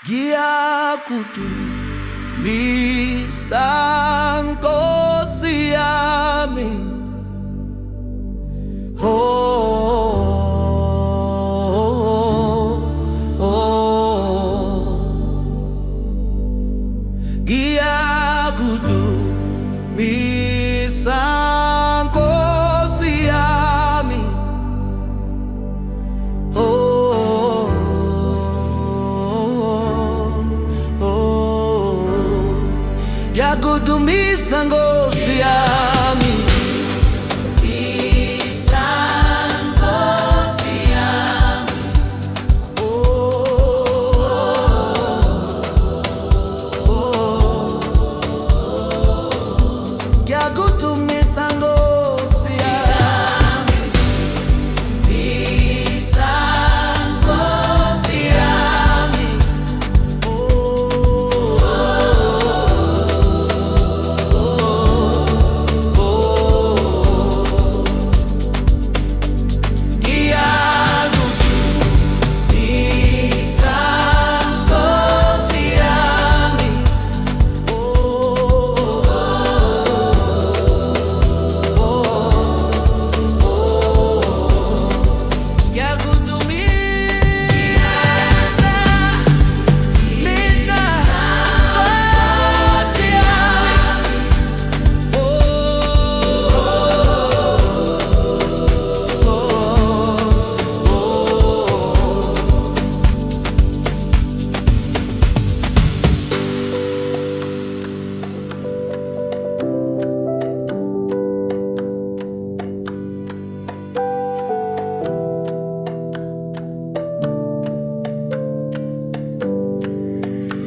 Giyakutu misankosi yami. Oh, oh, oh. Giyakutu misankosi yami. Oh. Yakudumisa ngozi yami.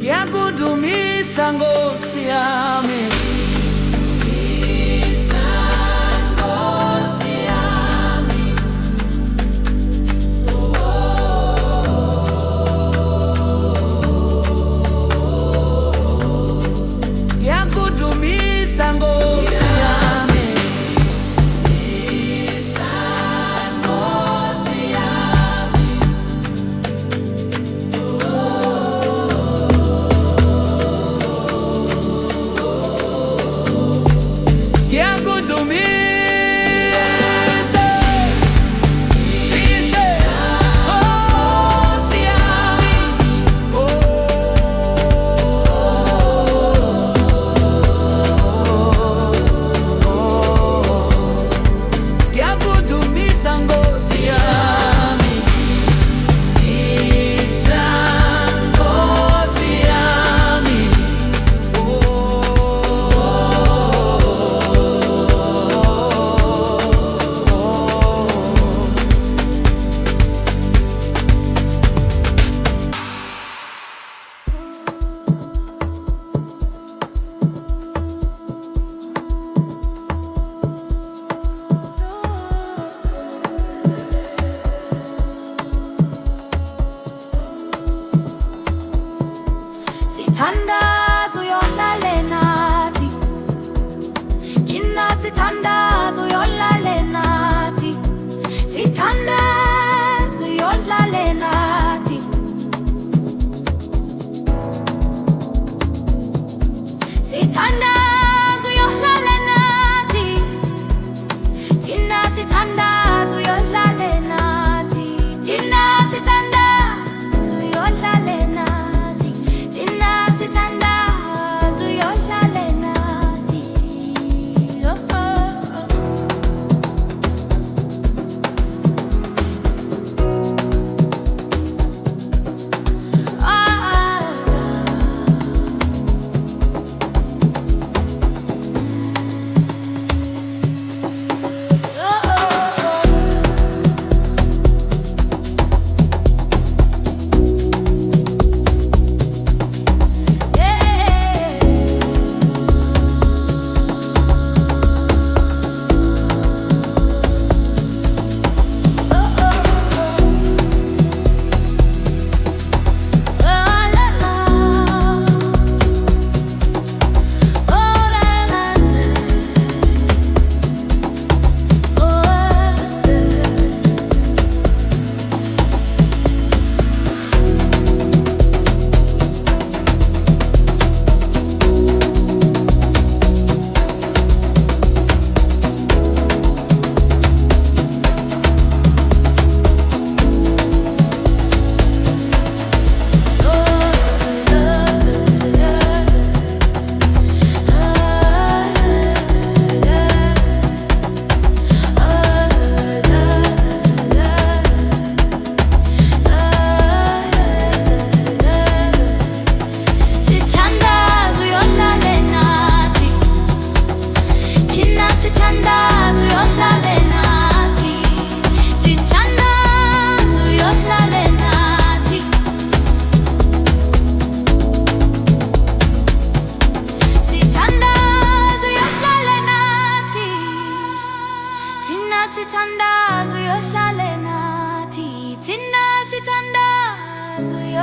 Yakudumisa ngozi yami. Yakudumisa ngozi yami. Sithandaza uyolale nathi, thina sithandaza uyolale nathi, sithandaza uyolale nathi, sithandaza uyolale nathi, thina sithandaza uyolale nathi, thina sithandaza uyolale nathi, thina sithandaza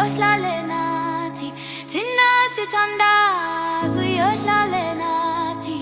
uyohlale nathi, thina sithandaza uyohlale nathi.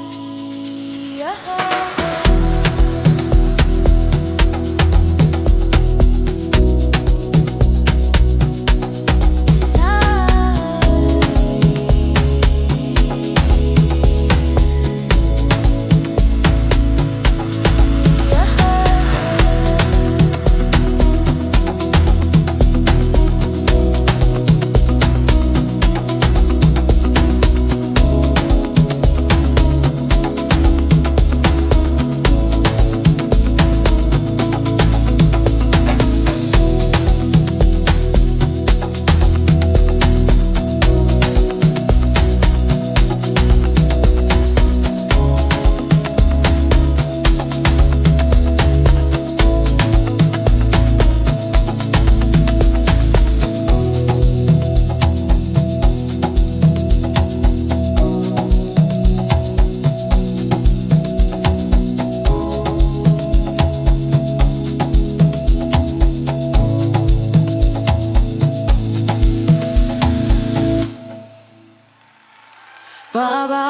Baba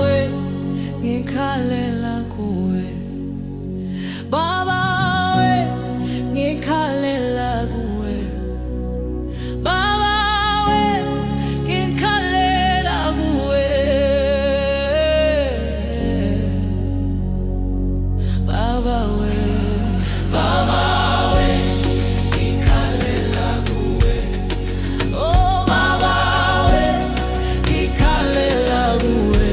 we ngikhalela kuwe, Baba we ngikhalela kuwe, Baba we ngikhalela kuwe, Baba we, Baba we ngikhalela kuwe, oh Baba we ngikhalela kuwe,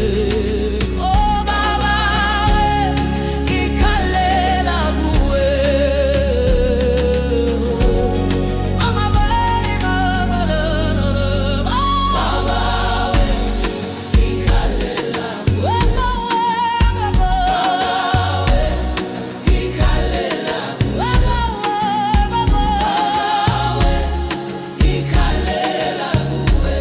oh Baba we ngikhalela kuwe, Mama bali Baba Baba we ngikhalela kuwe, Baba we ngikhalela kuwe, Baba we ngikhalela kuwe.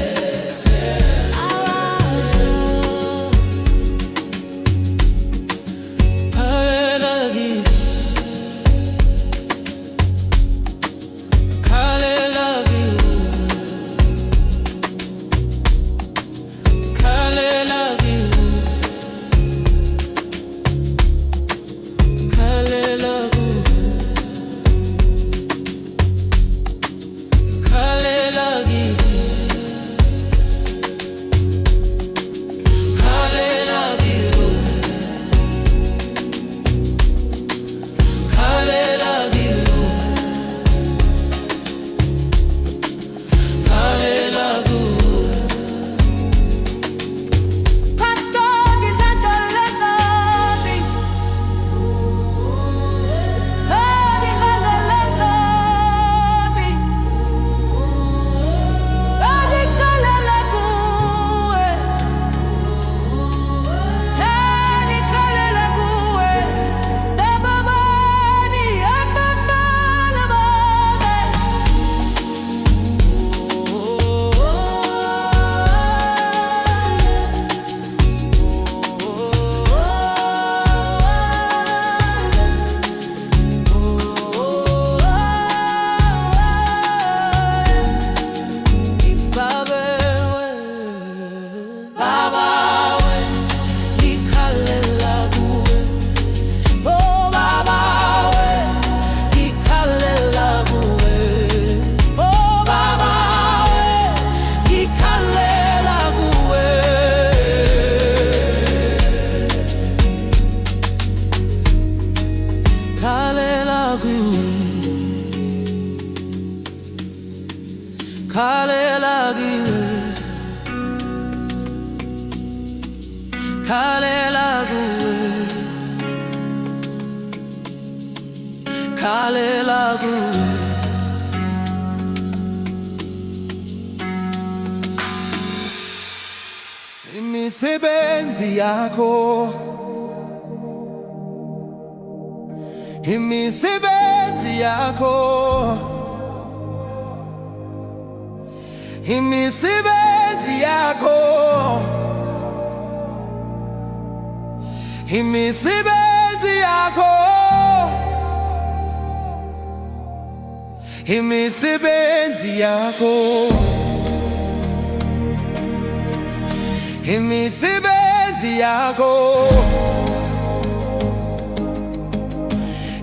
Imisebenzi yakho, imisebenzi yakho, imisebenzi yakho, imisebenzi yakho, imisebenzi yakho, imisebenzi yakho,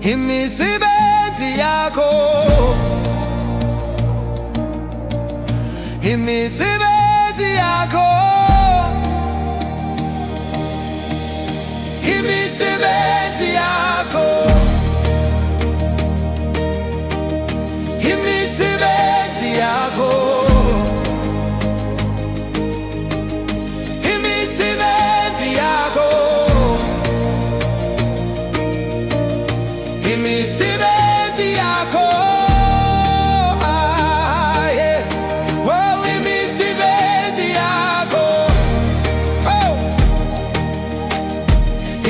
imisebenzi yakho, imisebenzi yakho, imisebenzi yakho, imisebenzi yakho, imisebenzi yakho, imisebenzi yakho, ah, yeah. Oh, imisebenzi yakho, oh,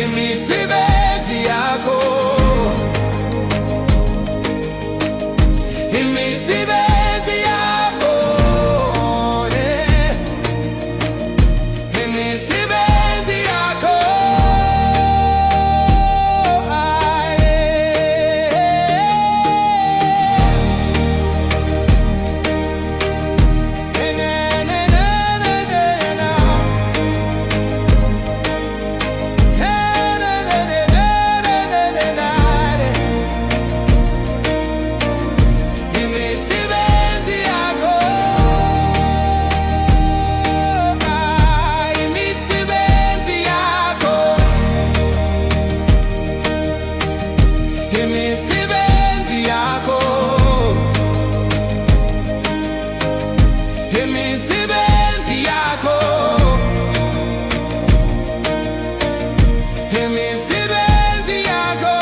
imisebenzi yakho, imisebenzi yakho, yeah. Imisebenzi yakho, ah, yeah. Na, na, na, na, na, na. Na, na, na, na, na, na, na, na. Imisebenzi yakho, ah, imisebenzi yakho, imisebenzi yakho, imisebenzi yakho, imisebenzi yakho,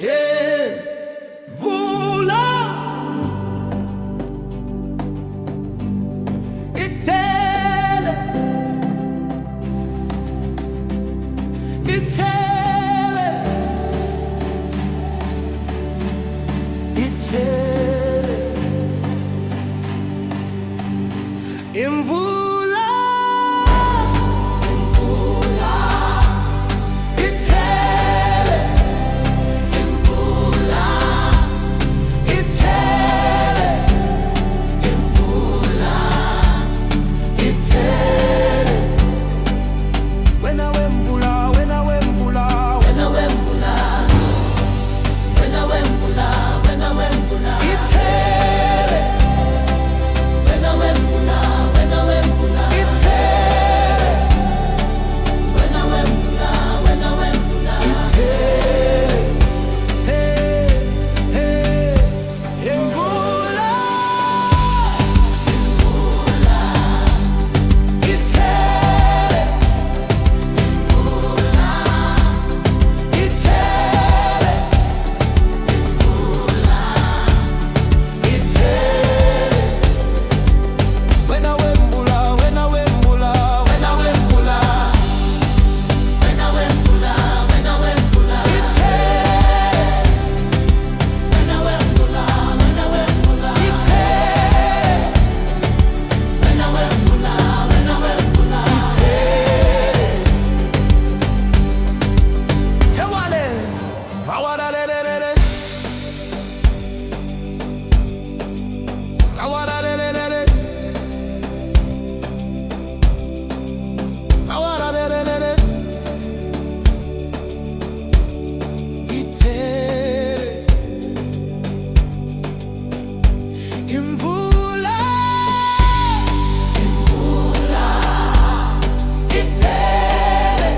yeah. Vula itele, itele, itele, imvula, itele, itele, itele. Wena wemvula, wena wemvula, wena wemvula, wena wemvula, wena wemvula, itele, wena wemvula, wena wemvula, itele, wena wemvula, wena wemvula, itele. Hey, hey, imvula, itele, itele, itele. Wena wemvula, wena wemvula, wena wemvula, wena wemvula, wena wemvula, itele, wena wemvula, wena wemvula, itele, wena wemvula, wena wemvula, itele. Tewale, awaralelelele, awaralelelele, awaralelelele, itele, imvula, imvula, itele,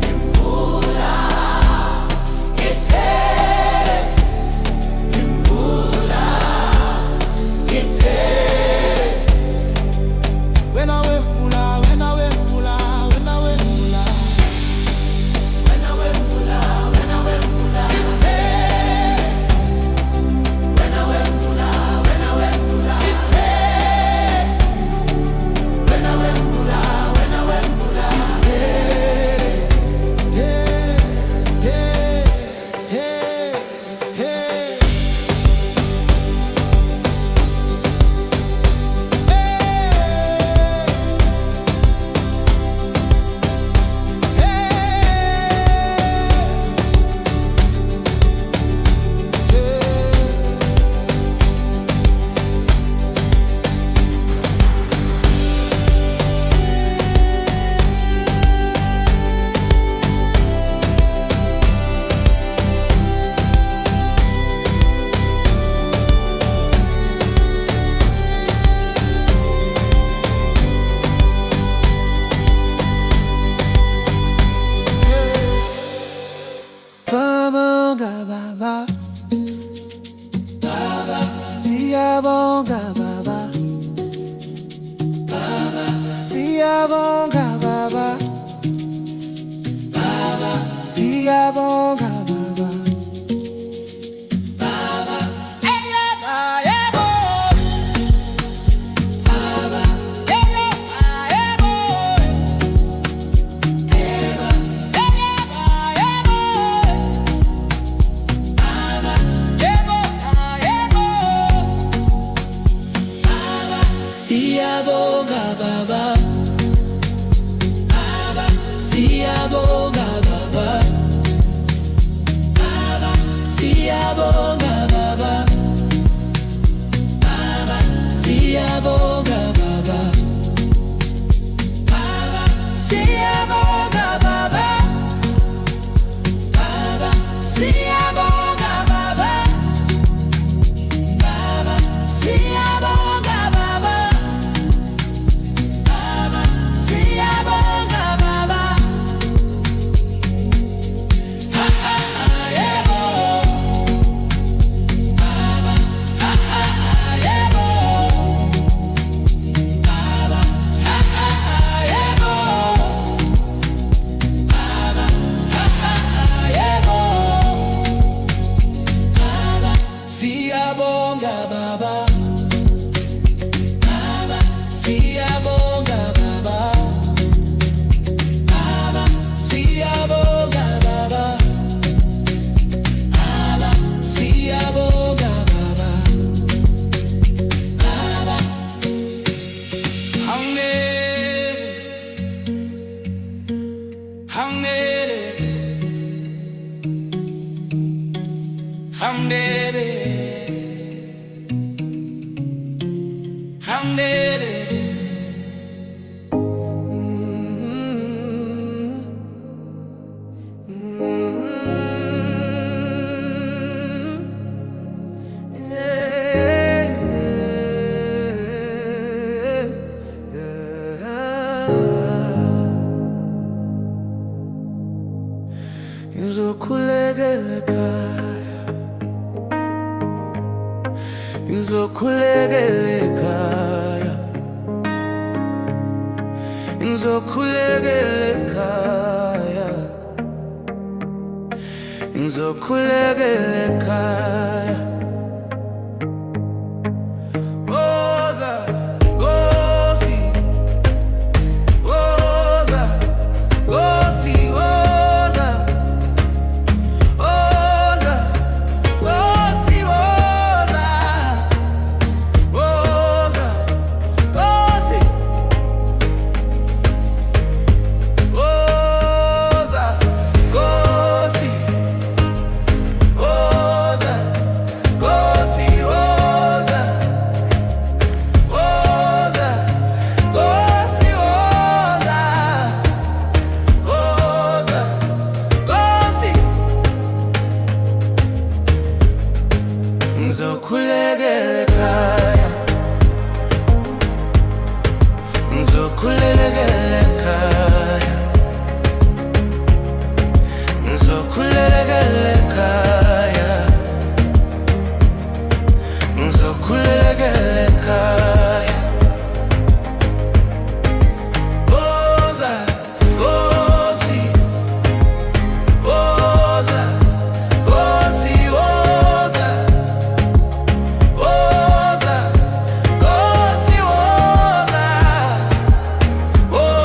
imvula, itele. Siyabonga Baba, Siyabonga Baba, Siyabonga Baba, Siyabonga Baba. Siyabonga Baba, Siyabonga Baba, Siyabonga Baba, Siyabonga Baba, Siyabonga Baba, Siyabonga Baba, Siyabonga Baba. Siyabonga Baba, Siyabonga Baba, Siyabonga Baba, Siyabonga Baba. Hangere, hangere, hangere. Ngizokhulekela, ngizokhulekela, ngizokhulekela. Woza, Nkosi, woza, Nkosi, woza, woza, Nkosi, woza, woza, Nkosi, woza, Nkosi, woza, Nkosi, woza, woza, Nkosi, woza, woza, Nkosi. Ngizokhulekela ekhaya, ngizokhulekela ekhaya, ngizokhulekela ekhaya, ngizokhulekela ekhaya. Woza, Nkosi, woza, Nkosi, woza, woza, Nkosi, woza, woza,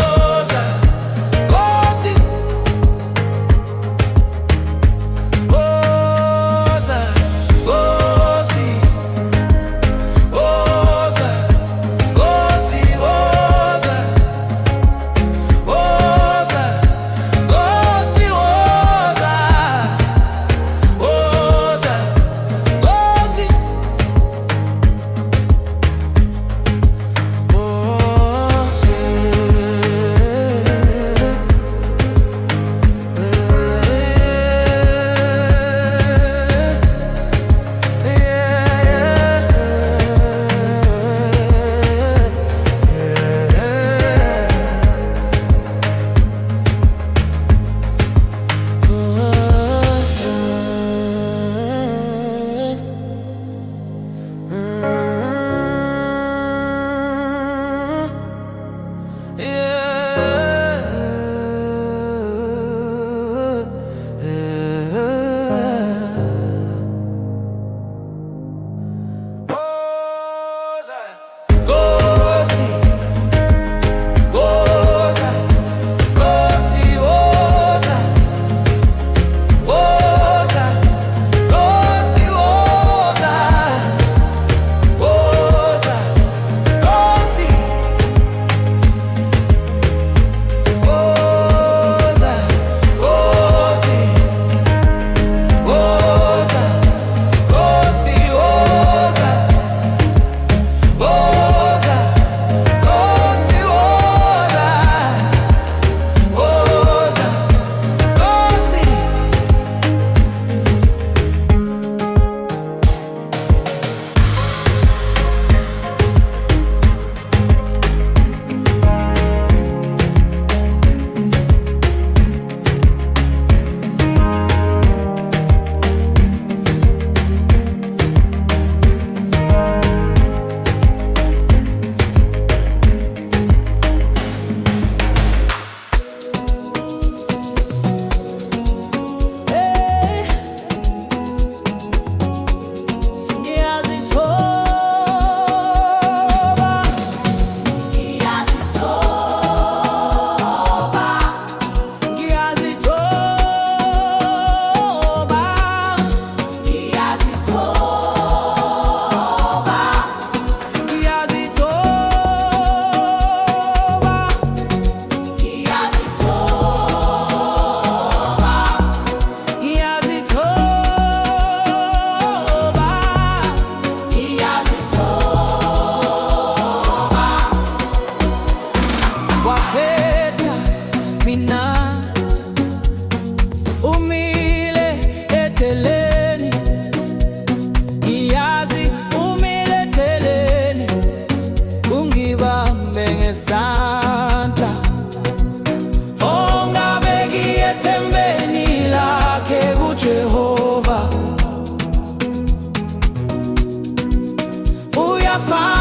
far